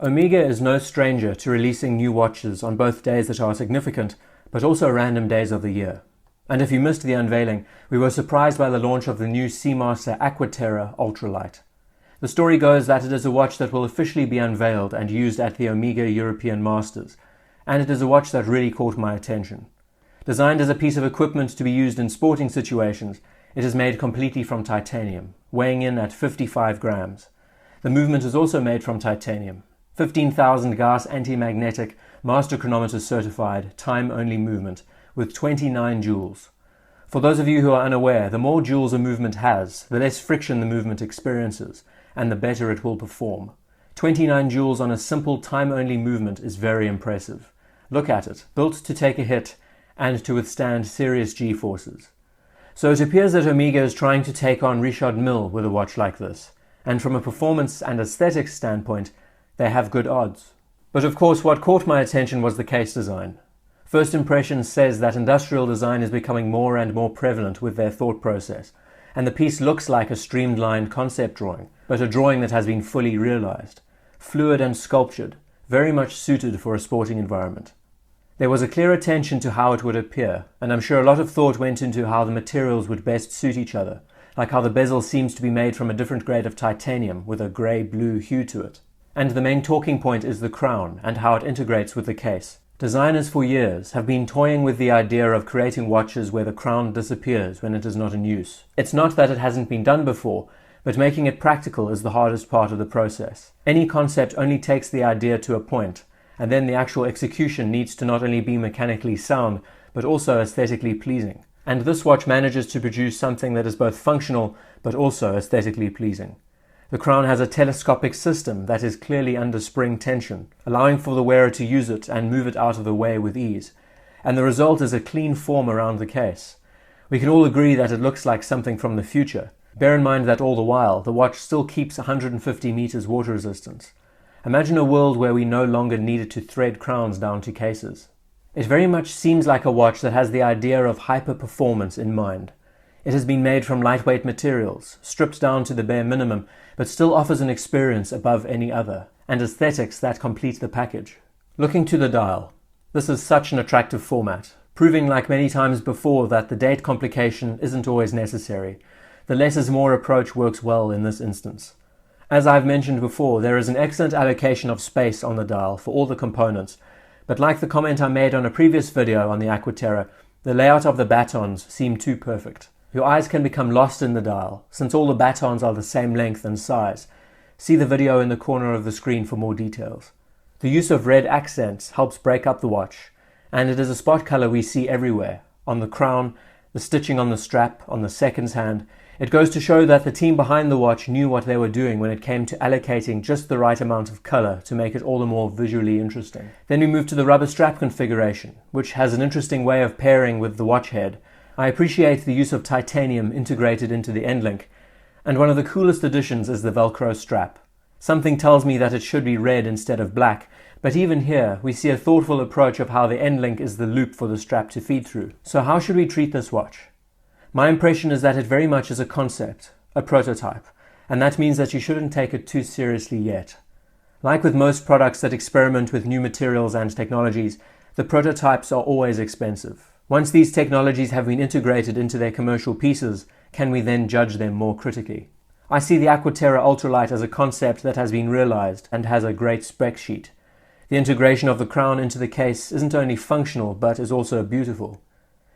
Omega is no stranger to releasing new watches on both days that are significant, but also random days of the year. And if you missed the unveiling, we were surprised by the launch of the new Seamaster Aqua Terra Ultralight. The story goes that it is a watch that will officially be unveiled and used at the Omega European Masters, and it is a watch that really caught my attention. Designed as a piece of equipment to be used in sporting situations, it is made completely from titanium, weighing in at 55 grams. The movement is also made from titanium. 15,000 Gauss anti-magnetic, master chronometer certified, time-only movement, with 29 joules. For those of you who are unaware, the more joules a movement has, the less friction the movement experiences, and the better it will perform. 29 joules on a simple time-only movement is very impressive. Look at it, built to take a hit and to withstand serious G-forces. So it appears that Omega is trying to take on Richard Mille with a watch like this, and from a performance and aesthetics standpoint, they have good odds. But of course, what caught my attention was the case design. First Impressions says that industrial design is becoming more and more prevalent with their thought process, and the piece looks like a streamlined concept drawing, but a drawing that has been fully realized. Fluid and sculptured, very much suited for a sporting environment. There was a clear attention to how it would appear, and I'm sure a lot of thought went into how the materials would best suit each other, like how the bezel seems to be made from a different grade of titanium with a grey-blue hue to it. And the main talking point is the crown and how it integrates with the case. Designers for years have been toying with the idea of creating watches where the crown disappears when it is not in use. It's not that it hasn't been done before, but making it practical is the hardest part of the process. Any concept only takes the idea to a point, and then the actual execution needs to not only be mechanically sound, but also aesthetically pleasing. And this watch manages to produce something that is both functional, but also aesthetically pleasing. The crown has a telescopic system that is clearly under spring tension, allowing for the wearer to use it and move it out of the way with ease. And the result is a clean form around the case. We can all agree that it looks like something from the future. Bear in mind that all the while, the watch still keeps 150 meters water resistance. Imagine a world where we no longer needed to thread crowns down to cases. It very much seems like a watch that has the idea of hyper-performance in mind. It has been made from lightweight materials, stripped down to the bare minimum, but still offers an experience above any other, and aesthetics that complete the package. Looking to the dial. This is such an attractive format, proving like many times before that the date complication isn't always necessary. The less is more approach works well in this instance. As I've mentioned before, there is an excellent allocation of space on the dial for all the components, but like the comment I made on a previous video on the Aqua Terra, the layout of the batons seem too perfect. Your eyes can become lost in the dial, since all the batons are the same length and size. See the video in the corner of the screen for more details. The use of red accents helps break up the watch, and it is a spot color we see everywhere, on the crown, the stitching on the strap, on the seconds hand. It goes to show that the team behind the watch knew what they were doing when it came to allocating just the right amount of color to make it all the more visually interesting. Then we move to the rubber strap configuration, which has an interesting way of pairing with the watch head. I appreciate the use of titanium integrated into the end link, and one of the coolest additions is the Velcro strap. Something tells me that it should be red instead of black, but even here we see a thoughtful approach of how the end link is the loop for the strap to feed through. So how should we treat this watch? My impression is that it very much is a concept, a prototype, and that means that you shouldn't take it too seriously yet. Like with most products that experiment with new materials and technologies, the prototypes are always expensive. Once these technologies have been integrated into their commercial pieces, can we then judge them more critically? I see the Aqua Terra Ultralight as a concept that has been realized and has a great spec sheet. The integration of the crown into the case isn't only functional, but is also beautiful.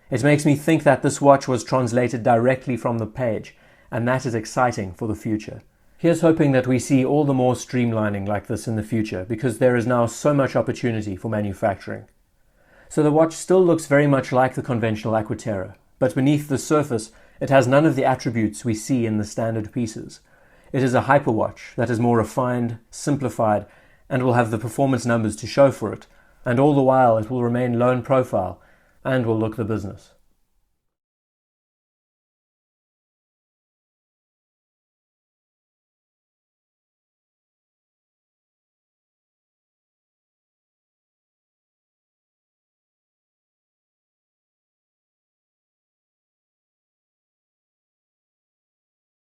It makes me think that this watch was translated directly from the page, and that is exciting for the future. Here's hoping that we see all the more streamlining like this in the future, because there is now so much opportunity for manufacturing. So the watch still looks very much like the conventional Aqua Terra, but beneath the surface it has none of the attributes we see in the standard pieces. It is a hyperwatch that is more refined, simplified, and will have the performance numbers to show for it, and all the while it will remain low in profile and will look the business.